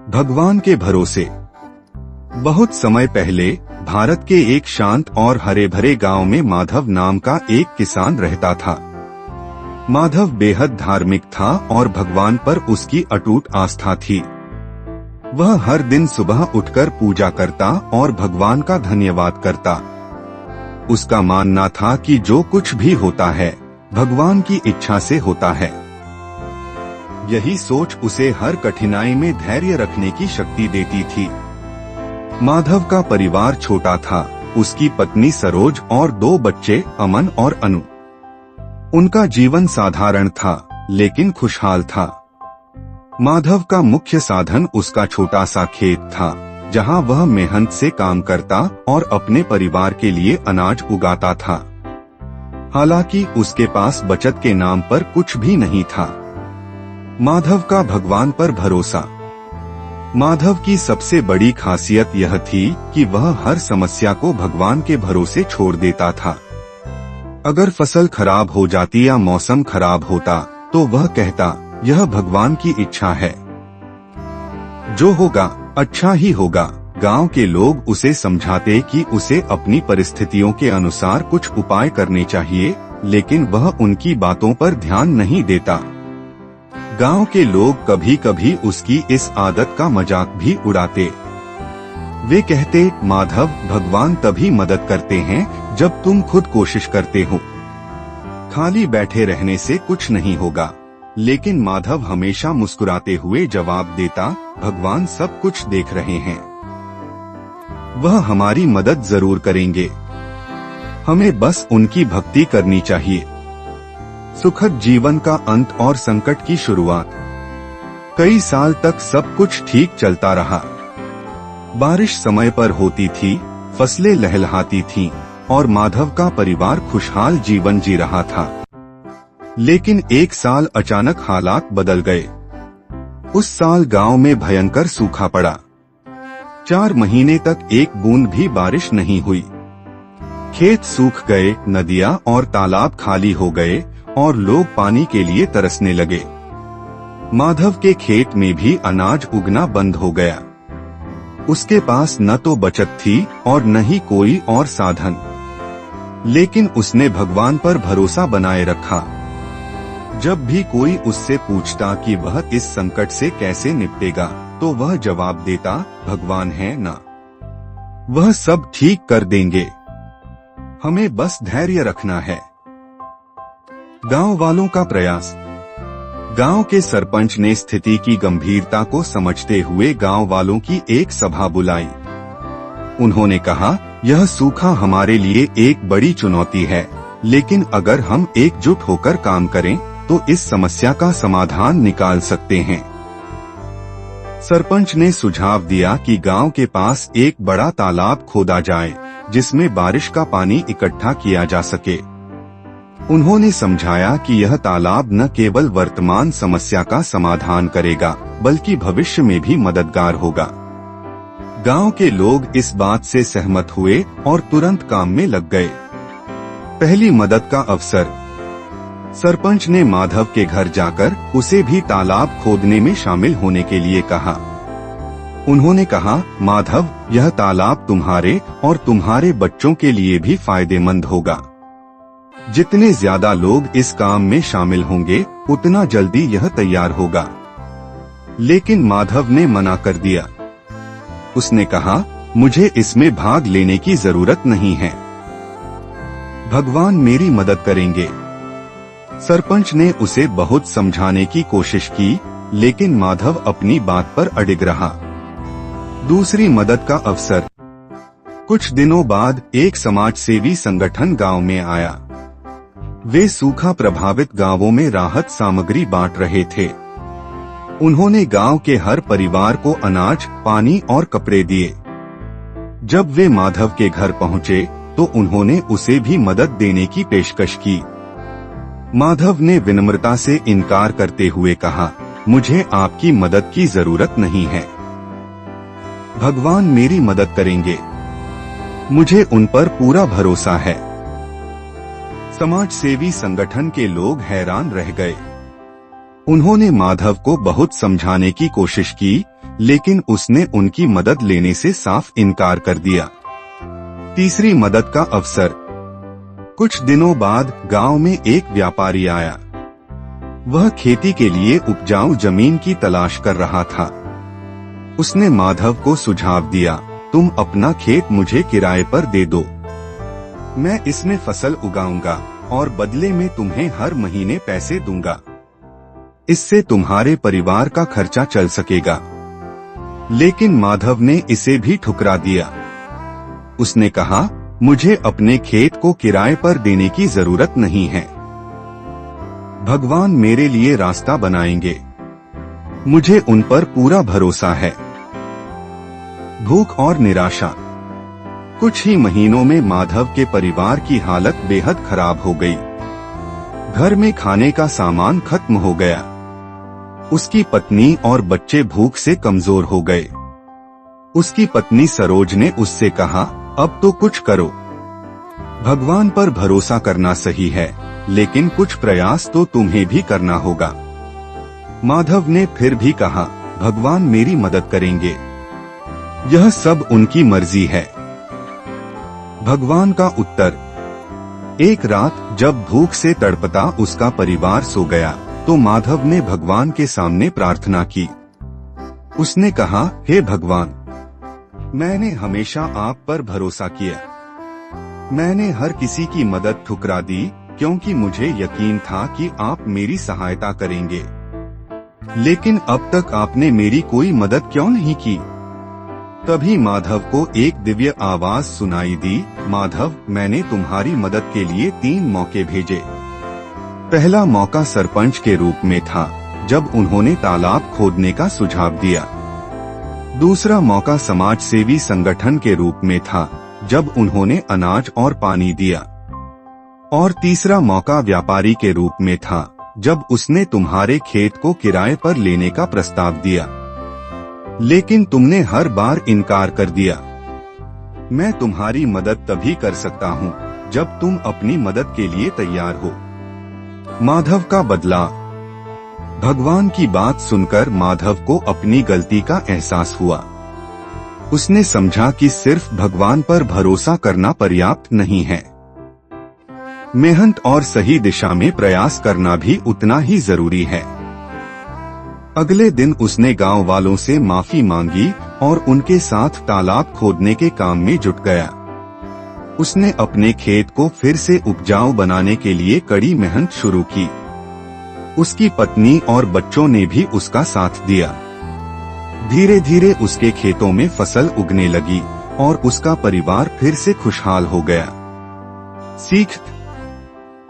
भगवान के भरोसे। बहुत समय पहले भारत के एक शांत और हरे भरे गांव में माधव नाम का एक किसान रहता था। माधव बेहद धार्मिक था और भगवान पर उसकी अटूट आस्था थी। वह हर दिन सुबह उठकर पूजा करता और भगवान का धन्यवाद करता। उसका मानना था कि जो कुछ भी होता है भगवान की इच्छा से होता है। यही सोच उसे हर कठिनाई में धैर्य रखने की शक्ति देती थी। माधव का परिवार छोटा था। उसकी पत्नी सरोज और 2 बच्चे अमन और अनु। उनका जीवन साधारण था लेकिन खुशहाल था। माधव का मुख्य साधन उसका छोटा सा खेत था, जहां वह मेहनत से काम करता और अपने परिवार के लिए अनाज उगाता था। हालांकि उसके पास बचत के नाम पर कुछ भी नहीं था। माधव का भगवान पर भरोसा। माधव की सबसे बड़ी खासियत यह थी कि वह हर समस्या को भगवान के भरोसे छोड़ देता था। अगर फसल खराब हो जाती या मौसम खराब होता तो वह कहता, यह भगवान की इच्छा है, जो होगा अच्छा ही होगा। गांव के लोग उसे समझाते कि उसे अपनी परिस्थितियों के अनुसार कुछ उपाय करने चाहिए, लेकिन वह उनकी बातों पर ध्यान नहीं देता। गांव के लोग कभी कभी उसकी इस आदत का मजाक भी उड़ाते। वे कहते, माधव, भगवान तभी मदद करते हैं जब तुम खुद कोशिश करते हो। खाली बैठे रहने से कुछ नहीं होगा। लेकिन माधव हमेशा मुस्कुराते हुए जवाब देता, भगवान सब कुछ देख रहे हैं, वह हमारी मदद जरूर करेंगे, हमें बस उनकी भक्ति करनी चाहिए। सुखद जीवन का अंत और संकट की शुरुआत। कई साल तक सब कुछ ठीक चलता रहा। बारिश समय पर होती थी, फसलें लहलहाती थीं और माधव का परिवार खुशहाल जीवन जी रहा था। लेकिन एक साल अचानक हालात बदल गए। उस साल गांव में भयंकर सूखा पड़ा। 4 महीने तक एक बूंद भी बारिश नहीं हुई। खेत सूख गए, नदियां और तालाब खाली हो गए और लोग पानी के लिए तरसने लगे। माधव के खेत में भी अनाज उगना बंद हो गया। उसके पास न तो बचत थी और न ही कोई और साधन। लेकिन उसने भगवान पर भरोसा बनाए रखा। जब भी कोई उससे पूछता कि वह इस संकट से कैसे निपटेगा, तो वह जवाब देता, भगवान है ना, वह सब ठीक कर देंगे, हमें बस धैर्य रखना है। गांव वालों का प्रयास। गांव के सरपंच ने स्थिति की गंभीरता को समझते हुए गांव वालों की एक सभा बुलाई। उन्होंने कहा, यह सूखा हमारे लिए एक बड़ी चुनौती है, लेकिन अगर हम एकजुट होकर काम करें तो इस समस्या का समाधान निकाल सकते हैं। सरपंच ने सुझाव दिया कि गांव के पास एक बड़ा तालाब खोदा जाए, जिसमें बारिश का पानी इकट्ठा किया जा सके। उन्होंने समझाया कि यह तालाब न केवल वर्तमान समस्या का समाधान करेगा, बल्कि भविष्य में भी मददगार होगा। गांव के लोग इस बात से सहमत हुए और तुरंत काम में लग गए। पहली मदद का अवसर। सरपंच ने माधव के घर जाकर उसे भी तालाब खोदने में शामिल होने के लिए कहा। उन्होंने कहा, माधव, यह तालाब तुम्हारे और तुम्हारे बच्चों के लिए भी फायदेमंद होगा। जितने ज्यादा लोग इस काम में शामिल होंगे, उतना जल्दी यह तैयार होगा। लेकिन माधव ने मना कर दिया। उसने कहा, मुझे इसमें भाग लेने की जरूरत नहीं है, भगवान मेरी मदद करेंगे। सरपंच ने उसे बहुत समझाने की कोशिश की, लेकिन माधव अपनी बात पर अडिग रहा। दूसरी मदद का अवसर। कुछ दिनों बाद एक समाज सेवी संगठन गांव में आया। वे सूखा प्रभावित गांवों में राहत सामग्री बांट रहे थे। उन्होंने गांव के हर परिवार को अनाज, पानी और कपड़े दिए। जब वे माधव के घर पहुंचे तो उन्होंने उसे भी मदद देने की पेशकश की। माधव ने विनम्रता से इनकार करते हुए कहा, मुझे आपकी मदद की जरूरत नहीं है, भगवान मेरी मदद करेंगे, मुझे उन पर पूरा भरोसा है। समाज सेवी संगठन के लोग हैरान रह गए। उन्होंने माधव को बहुत समझाने की कोशिश की, लेकिन उसने उनकी मदद लेने से साफ इनकार कर दिया। तीसरी मदद का अवसर। कुछ दिनों बाद गांव में एक व्यापारी आया। वह खेती के लिए उपजाऊ जमीन की तलाश कर रहा था। उसने माधव को सुझाव दिया, तुम अपना खेत मुझे किराए पर दे दो। मैं इसमें फसल उगाऊंगा और बदले में तुम्हें हर महीने पैसे दूंगा। इससे तुम्हारे परिवार का खर्चा चल सकेगा। लेकिन माधव ने इसे भी ठुकरा दिया। उसने कहा, मुझे अपने खेत को किराए पर देने की जरूरत नहीं है। भगवान मेरे लिए रास्ता बनाएंगे। मुझे उन पर पूरा भरोसा है। भूख और निराशा। कुछ ही महीनों में माधव के परिवार की हालत बेहद खराब हो गई। घर में खाने का सामान खत्म हो गया। उसकी पत्नी और बच्चे भूख से कमजोर हो गए। उसकी पत्नी सरोज ने उससे कहा, अब तो कुछ करो। भगवान पर भरोसा करना सही है, लेकिन कुछ प्रयास तो तुम्हें भी करना होगा। माधव ने फिर भी कहा, भगवान मेरी मदद करेंगे। यह सब उनकी मर्जी है। भगवान का उत्तर। एक रात जब भूख से तड़पता उसका परिवार सो गया, तो माधव ने भगवान के सामने प्रार्थना की। उसने कहा, हे भगवान, मैंने हमेशा आप पर भरोसा किया। मैंने हर किसी की मदद ठुकरा दी, क्योंकि मुझे यकीन था कि आप मेरी सहायता करेंगे। लेकिन अब तक आपने मेरी कोई मदद क्यों नहीं की? तभी माधव को एक दिव्य आवाज सुनाई दी, माधव, मैंने तुम्हारी मदद के लिए 3 मौके भेजे। पहला मौका सरपंच के रूप में था, जब उन्होंने तालाब खोदने का सुझाव दिया। दूसरा मौका समाज सेवी संगठन के रूप में था, जब उन्होंने अनाज और पानी दिया। और तीसरा मौका व्यापारी के रूप में था, जब उसने तुम्हारे खेत को किराए पर लेने का प्रस्ताव दिया। लेकिन तुमने हर बार इनकार कर दिया। मैं तुम्हारी मदद तभी कर सकता हूँ, जब तुम अपनी मदद के लिए तैयार हो। माधव का बदला। भगवान की बात सुनकर माधव को अपनी गलती का एहसास हुआ। उसने समझा कि सिर्फ भगवान पर भरोसा करना पर्याप्त नहीं है। मेहनत और सही दिशा में प्रयास करना भी उतना ही जरूरी है। अगले दिन उसने गांव वालों से माफी मांगी और उनके साथ तालाब खोदने के काम में जुट गया। उसने अपने खेत को फिर से उपजाऊ बनाने के लिए कड़ी मेहनत शुरू की। उसकी पत्नी और बच्चों ने भी उसका साथ दिया। धीरे धीरे उसके खेतों में फसल उगने लगी और उसका परिवार फिर से खुशहाल हो गया। सीख।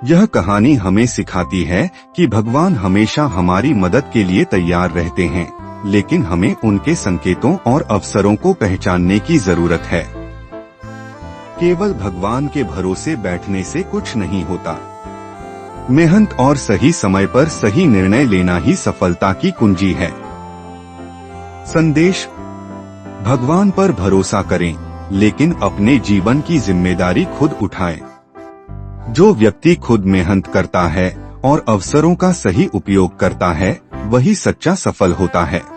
यह कहानी हमें सिखाती है कि भगवान हमेशा हमारी मदद के लिए तैयार रहते हैं, लेकिन हमें उनके संकेतों और अवसरों को पहचानने की जरूरत है। केवल भगवान के भरोसे बैठने से कुछ नहीं होता। मेहनत और सही समय पर सही निर्णय लेना ही सफलता की कुंजी है। संदेश। भगवान पर भरोसा करें, लेकिन अपने जीवन की जिम्मेदारी खुद उठाएं। जो व्यक्ति खुद मेहनत करता है और अवसरों का सही उपयोग करता है, वही सच्चा सफल होता है।